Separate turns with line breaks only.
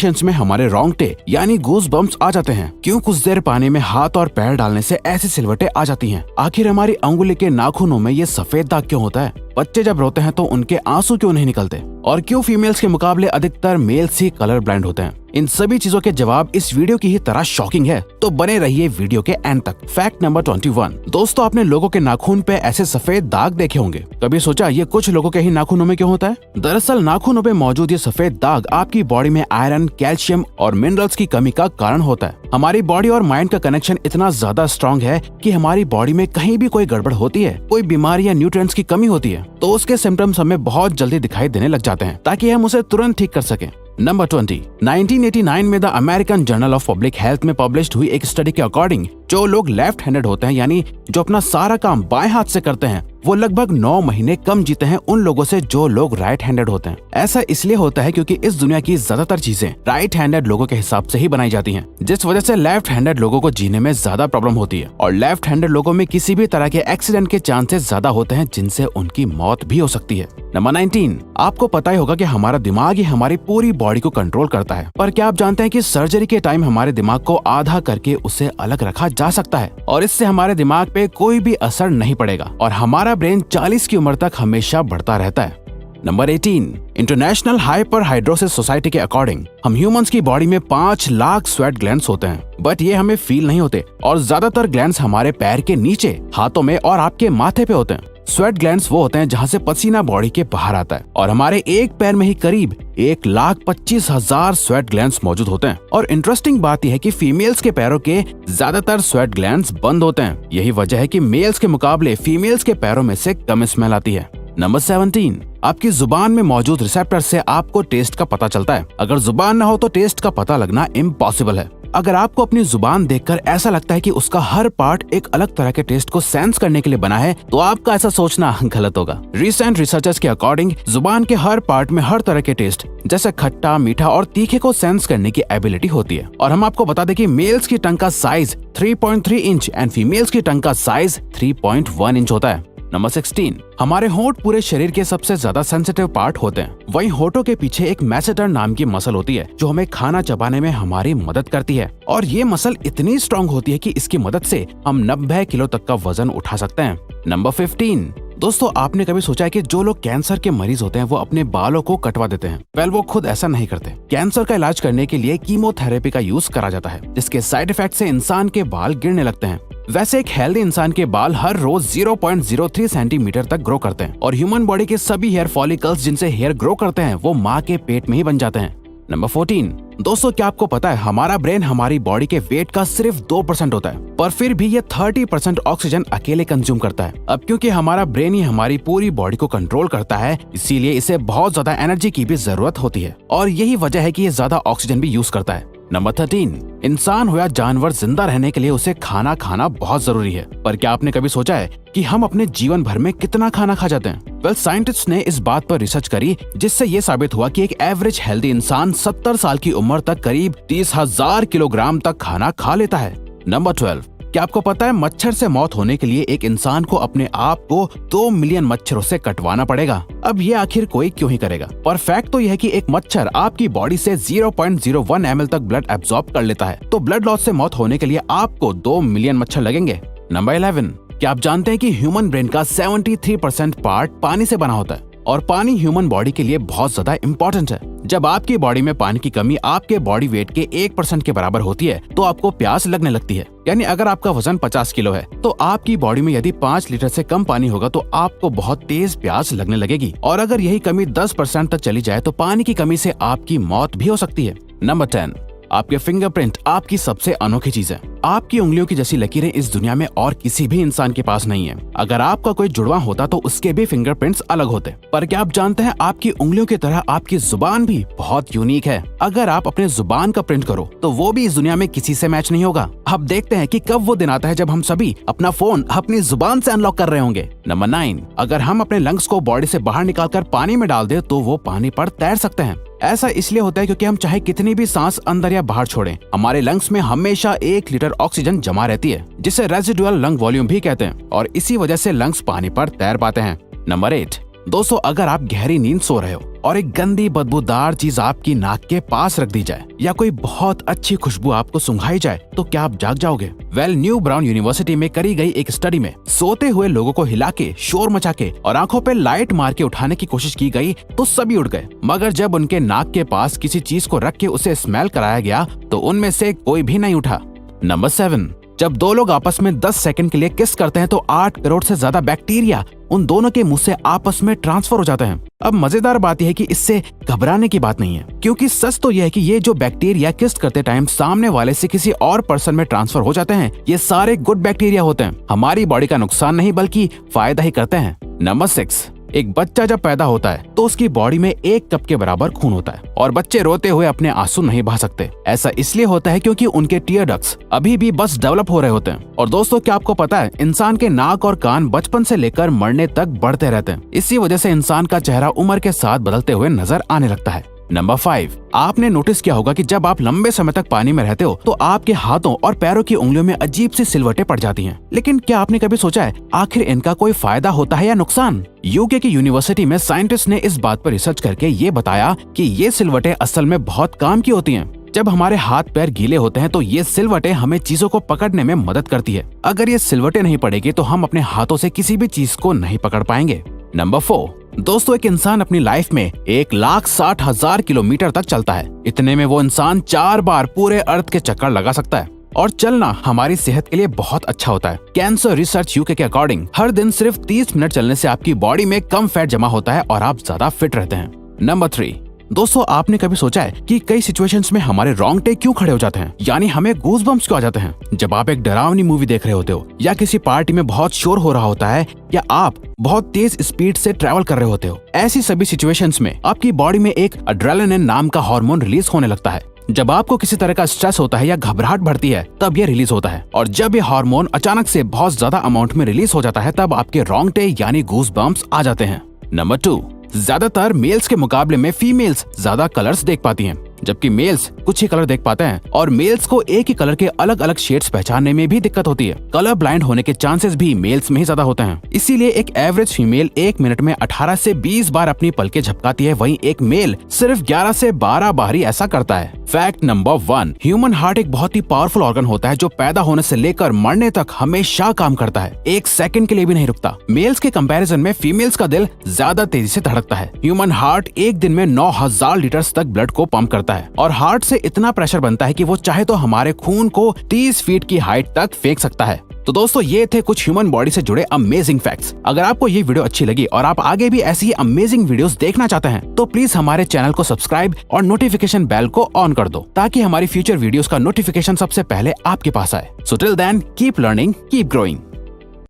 में हमारे रोंगटे यानी गूज बम्प्स आ जाते हैं। क्यों कुछ देर पानी में हाथ और पैर डालने से ऐसी सिलवटें आ जाती हैं? आखिर हमारी अंगुली के नाखूनों में ये सफेद दाग क्यों होता है? बच्चे जब रोते हैं तो उनके आंसू क्यों नहीं निकलते? और क्यों फीमेल्स के मुकाबले अधिकतर मेल्स ही कलर ब्लाइंड होते हैं? इन सभी चीजों के जवाब इस वीडियो की ही तरह शॉकिंग है, तो बने रहिए वीडियो के एंड तक। Fact number 21। दोस्तों, आपने लोगों के नाखून पे ऐसे सफेद दाग देखे होंगे। कभी सोचा ये कुछ लोगों के ही नाखूनों में क्यों होता है? दरअसल नाखूनों पे मौजूद ये सफेद दाग आपकी बॉडी में आयरन, कैल्शियम और मिनरल्स की कमी का कारण होता है। हमारी बॉडी और माइंड का कनेक्शन इतना ज्यादा स्ट्रॉन्ग है कि हमारी बॉडी में कहीं भी कोई गड़बड़ होती है, कोई बीमारी या न्यूट्रिएंट्स की कमी होती है, तो उसके सिम्टम्स हमें बहुत जल्दी दिखाई देने लग जाते हैं, ताकि हम उसे तुरंत ठीक कर सकें। नंबर 20। 1989 में the American journal of public health में पब्लिश हुई एक स्टडी के अकॉर्डिंग जो लोग लेफ्ट हैंडेड होते हैं, यानी जो अपना सारा काम बाएं हाथ से करते हैं, वो लगभग 9 महीने कम जीते हैं उन लोगों से जो लोग राइट हैंडेड होते हैं। ऐसा इसलिए होता है क्योंकि इस दुनिया की ज्यादातर चीजें राइट हैंडेड लोगों के हिसाब से ही बनाई जाती हैं, जिस वजह से लेफ्ट हैंडेड लोगों को जीने में ज्यादा प्रॉब्लम होती है। और लेफ्ट हैंडेड लोगों में किसी भी तरह के एक्सीडेंट के चांसेस ज्यादा होते हैं, जिनसे उनकी मौत भी हो सकती है। नंबर 19। आपको पता ही होगा कि हमारा दिमाग ही हमारी पूरी बॉडी को कंट्रोल करता है, पर क्या आप जानते हैं कि सर्जरी के टाइम हमारे दिमाग को आधा करके उसे अलग रखा जा सकता है और इससे हमारे दिमाग पे कोई भी असर नहीं पड़ेगा और हमारा ब्रेन 40 की उम्र तक हमेशा बढ़ता रहता है। नंबर 18। इंटरनेशनल हाइपरहाइड्रोसिस सोसाइटी के अकॉर्डिंग हम ह्यूमंस की बॉडी में 5 लाख स्वेट ग्लैंड्स होते हैं, बट ये हमें फील नहीं होते और ज्यादातर ग्लैंड्स हमारे पैर के नीचे, हाथों में और आपके माथे पे होते हैं। स्वेट ग्लैंड्स वो होते हैं जहाँ से पसीना बॉडी के बाहर आता है और हमारे एक पैर में ही करीब 1,25,000 स्वेट ग्लैंड्स मौजूद होते हैं। और इंटरेस्टिंग बात यह है कि फीमेल्स के पैरों के ज्यादातर स्वेट ग्लैंड्स बंद होते हैं। यही वजह है कि मेल्स के मुकाबले फीमेल्स के पैरों में से कम स्मेल आती है। नंबर 17। आपकी जुबान में मौजूद रिसेप्टर से आपको टेस्ट का पता चलता है। अगर जुबान न हो तो टेस्ट का पता लगना इम्पॉसिबल है। अगर आपको अपनी जुबान देखकर ऐसा लगता है कि उसका हर पार्ट एक अलग तरह के टेस्ट को सेंस करने के लिए बना है, तो आपका ऐसा सोचना गलत होगा। रिसेंट रिसर्चर्स के अकॉर्डिंग जुबान के हर पार्ट में हर तरह के टेस्ट जैसे खट्टा, मीठा और तीखे को सेंस करने की एबिलिटी होती है। और हम आपको बता दें कि मेल्स की टंग का साइज 3.3 इंच एंड फीमेल्स की टंग का साइज 3.1 इंच होता है। नंबर 16। हमारे होंठ पूरे शरीर के सबसे ज्यादा सेंसिटिव पार्ट होते हैं। वहीं होठों के पीछे एक मैसेटर नाम की मसल होती है जो हमें खाना चबाने में हमारी मदद करती है और ये मसल इतनी स्ट्रॉन्ग होती है कि इसकी मदद से हम 90 किलो तक का वजन उठा सकते हैं। नंबर 15। दोस्तों, आपने कभी सोचा है कि जो लोग कैंसर के मरीज होते हैं वो अपने बालों को कटवा देते हैं? वेल, वो खुद ऐसा नहीं करते। कैंसर का इलाज करने के लिए कीमोथेरेपी का यूज करा जाता है, जिसके साइड इफेक्ट से इंसान के बाल गिरने लगते हैं। वैसे एक हेल्दी इंसान के बाल हर रोज 0.03 सेंटीमीटर तक ग्रो करते हैं और ह्यूमन बॉडी के सभी हेयर फॉलिकल्स जिनसे हेयर ग्रो करते हैं वो माँ के पेट में ही बन जाते हैं। नंबर 14। दोस्तों, क्या आपको पता है हमारा ब्रेन हमारी बॉडी के वेट का सिर्फ 2% होता है, पर फिर भी ये 30% ऑक्सीजन अकेले कंज्यूम करता है। अब क्योंकि हमारा ब्रेन ही हमारी पूरी बॉडी को कंट्रोल करता है, इसीलिए इसे बहुत ज्यादा एनर्जी की भी जरूरत होती है और यही वजह है कि ये ज्यादा ऑक्सीजन भी यूज करता है। नंबर 13। इंसान हो या जानवर, जिंदा रहने के लिए उसे खाना खाना बहुत जरूरी है, पर क्या आपने कभी सोचा है कि हम अपने जीवन भर में कितना खाना खा जाते हैं? वेल, साइंटिस्ट ने इस बात पर रिसर्च करी, जिससे ये साबित हुआ कि एक एवरेज हेल्दी इंसान 70 साल की उम्र तक करीब 30,000 किलोग्राम तक खाना खा लेता है। नंबर 12। क्या आपको पता है मच्छर से मौत होने के लिए एक इंसान को अपने आप को 2 मिलियन मच्छरों से कटवाना पड़ेगा? अब ये आखिर कोई क्यों ही करेगा? पर फैक्ट तो यह है कि एक मच्छर आपकी बॉडी से 0.01 ml तक ब्लड एब्जॉर्ब कर लेता है, तो ब्लड लॉस से मौत होने के लिए आपको 2 मिलियन मच्छर लगेंगे। नंबर 11। क्या आप जानते हैं कि ह्यूमन ब्रेन का 73% पार्ट पानी से बना होता है और पानी ह्यूमन बॉडी के लिए बहुत ज्यादा इम्पोर्टेंट है। जब आपकी बॉडी में पानी की कमी आपके बॉडी वेट के 1% के बराबर होती है तो आपको प्यास लगने लगती है। यानी अगर आपका वजन 50 किलो है तो आपकी बॉडी में यदि 5 लीटर से कम पानी होगा तो आपको बहुत तेज प्यास लगने लगेगी और अगर यही कमी 10% तक चली जाए तो पानी की कमी से आपकी मौत भी हो सकती है। नंबर 10। आपके फिंगरप्रिंट आपकी सबसे अनोखी चीज है। आपकी उंगलियों की जैसी लकीरें इस दुनिया में और किसी भी इंसान के पास नहीं है। अगर आपका कोई जुड़वा होता तो उसके भी फिंगरप्रिंट्स अलग होते। पर क्या आप जानते हैं आपकी उंगलियों की तरह आपकी जुबान भी बहुत यूनिक है। अगर आप अपने जुबान का प्रिंट करो तो वो भी इस दुनिया में किसी से मैच नहीं होगा। अब देखते हैं कि कब वो दिन आता है जब हम सभी अपना फोन अपनी जुबान से अनलॉक कर रहे होंगे। नंबर 9। अगर हम अपने लंग्स को बॉडी से बाहर निकालकर पानी में डाल दे तो वो पानी पर तैर सकते हैं। ऐसा इसलिए होता है क्योंकि हम चाहे कितनी भी सांस अंदर या बाहर छोड़ें, हमारे लंग्स में हमेशा 1 लीटर ऑक्सीजन जमा रहती है, जिसे रेजिडुअल लंग वॉल्यूम भी कहते हैं और इसी वजह से लंग्स पानी पर तैर पाते हैं। नंबर 8। दोस्तों अगर आप गहरी नींद सो रहे हो और एक गंदी बदबूदार चीज आपकी नाक के पास रख दी जाए या कोई बहुत अच्छी खुशबू आपको सुंघाई जाए तो क्या आप जाग जाओगे? न्यू ब्राउन यूनिवर्सिटी में करी गई एक स्टडी में सोते हुए लोगों को हिला के, शोर मचा के और आंखों पे लाइट मार के उठाने की कोशिश की गई तो सभी उठ गए, मगर जब उनके नाक के पास किसी चीज को रख के उसे स्मेल कराया गया तो उनमें से कोई भी नहीं उठा। नंबर 7, जब दो लोग आपस में 10 सेकंड के लिए किस करते हैं तो 8 करोड़ से ज्यादा बैक्टीरिया उन दोनों के मुंह से आपस में ट्रांसफर हो जाते हैं। अब मजेदार बात यह है कि इससे घबराने की बात नहीं है, क्योंकि सच तो यह है कि ये जो बैक्टीरिया किस करते टाइम सामने वाले से किसी और पर्सन में ट्रांसफर हो जाते हैं, ये सारे गुड बैक्टीरिया होते हैं, हमारी बॉडी का नुकसान नहीं बल्कि फायदा ही करते हैं। नंबर 6, एक बच्चा जब पैदा होता है तो उसकी बॉडी में 1 कप के बराबर खून होता है और बच्चे रोते हुए अपने आंसू नहीं बहा सकते। ऐसा इसलिए होता है क्योंकि उनके टीयर डक्ट्स अभी भी बस डेवलप हो रहे होते हैं। और दोस्तों क्या आपको पता है, इंसान के नाक और कान बचपन से लेकर मरने तक बढ़ते रहते हैं। इसी वजह से इंसान का चेहरा उम्र के साथ बदलते हुए नजर आने लगता है। नंबर 5, आपने नोटिस किया होगा कि जब आप लंबे समय तक पानी में रहते हो तो आपके हाथों और पैरों की उंगलियों में अजीब सी सिलवटें पड़ जाती हैं। लेकिन क्या आपने कभी सोचा है आखिर इनका कोई फायदा होता है या नुकसान? यूके की यूनिवर्सिटी में साइंटिस्ट ने इस बात पर रिसर्च करके ये बताया कि ये सिलवटें असल में बहुत काम की होती हैं। जब हमारे हाथ पैर गीले होते हैं तो ये सिलवटें हमें चीजों को पकड़ने में मदद करती है। अगर ये सिलवटें नहीं पड़ेगी तो हम अपने हाथों से किसी भी चीज को नहीं पकड़ पाएंगे। नंबर 4, दोस्तों एक इंसान अपनी लाइफ में 1,60,000 किलोमीटर तक चलता है। इतने में वो इंसान 4 बार पूरे अर्थ के चक्कर लगा सकता है। और चलना हमारी सेहत के लिए बहुत अच्छा होता है। कैंसर रिसर्च यूके के अकॉर्डिंग हर दिन सिर्फ 30 मिनट चलने से आपकी बॉडी में कम फैट जमा होता है और आप ज्यादा फिट रहते हैं। नंबर 3, दोस्तों आपने कभी सोचा है कि कई सिचुएशंस में हमारे रोंगटे क्यों खड़े हो जाते हैं, यानी हमें गूज़बम्प्स क्यों आ जाते हैं? जब आप एक डरावनी मूवी देख रहे होते हो या किसी पार्टी में बहुत शोर हो रहा होता है या आप बहुत तेज स्पीड से ट्रैवल कर रहे होते हो, ऐसी सभी सिचुएशंस में आपकी बॉडी में एक एड्रेनालिन नाम का हार्मोन रिलीज होने लगता है। जब आपको किसी तरह का स्ट्रेस होता है या घबराहट बढ़ती है तब ये रिलीज होता है, और जब ये हार्मोन अचानक से बहुत ज्यादा अमाउंट में रिलीज हो जाता है तब आपके रोंगटे यानी गूज़बम्प्स आ जाते हैं। नंबर 2, ज्यादातर मेल्स के मुकाबले में फीमेल्स ज्यादा कलर्स देख पाती हैं, जबकि मेल्स कुछ ही कलर देख पाते हैं और मेल्स को एक ही कलर के अलग अलग शेड्स पहचानने में भी दिक्कत होती है। कलर ब्लाइंड होने के चांसेस भी मेल्स में ही ज्यादा होते हैं। इसीलिए एक एवरेज फीमेल 1 मिनट में 18 से 20 बार अपनी पलकें झपकाती है, वहीं एक मेल सिर्फ 11 से 12 बार ही ऐसा करता है। फैक्ट नंबर 1, ह्यूमन हार्ट एक बहुत ही पावरफुल ऑर्गन होता है जो पैदा होने से लेकर मरने तक हमेशा काम करता है, 1 सेकंड के लिए भी नहीं रुकता। मेल्स के कंपैरिजन में फीमेल्स का दिल ज्यादा तेजी से धड़कता है। ह्यूमन हार्ट एक दिन में 9,000 लीटर तक ब्लड को पंप करता है और हार्ट से इतना प्रेशर बनता है कि वो चाहे तो हमारे खून को 30 फीट की हाइट तक फेंक सकता है। तो दोस्तों ये थे कुछ ह्यूमन बॉडी से जुड़े अमेजिंग फैक्ट्स। अगर आपको ये वीडियो अच्छी लगी और आप आगे भी ऐसी ही अमेजिंग वीडियोस देखना चाहते हैं तो प्लीज हमारे चैनल को सब्सक्राइब और नोटिफिकेशन बेल को ऑन कर दो ताकि हमारी फ्यूचर वीडियोस का नोटिफिकेशन सबसे पहले आपके पास आए। So till then keep learning, keep growing.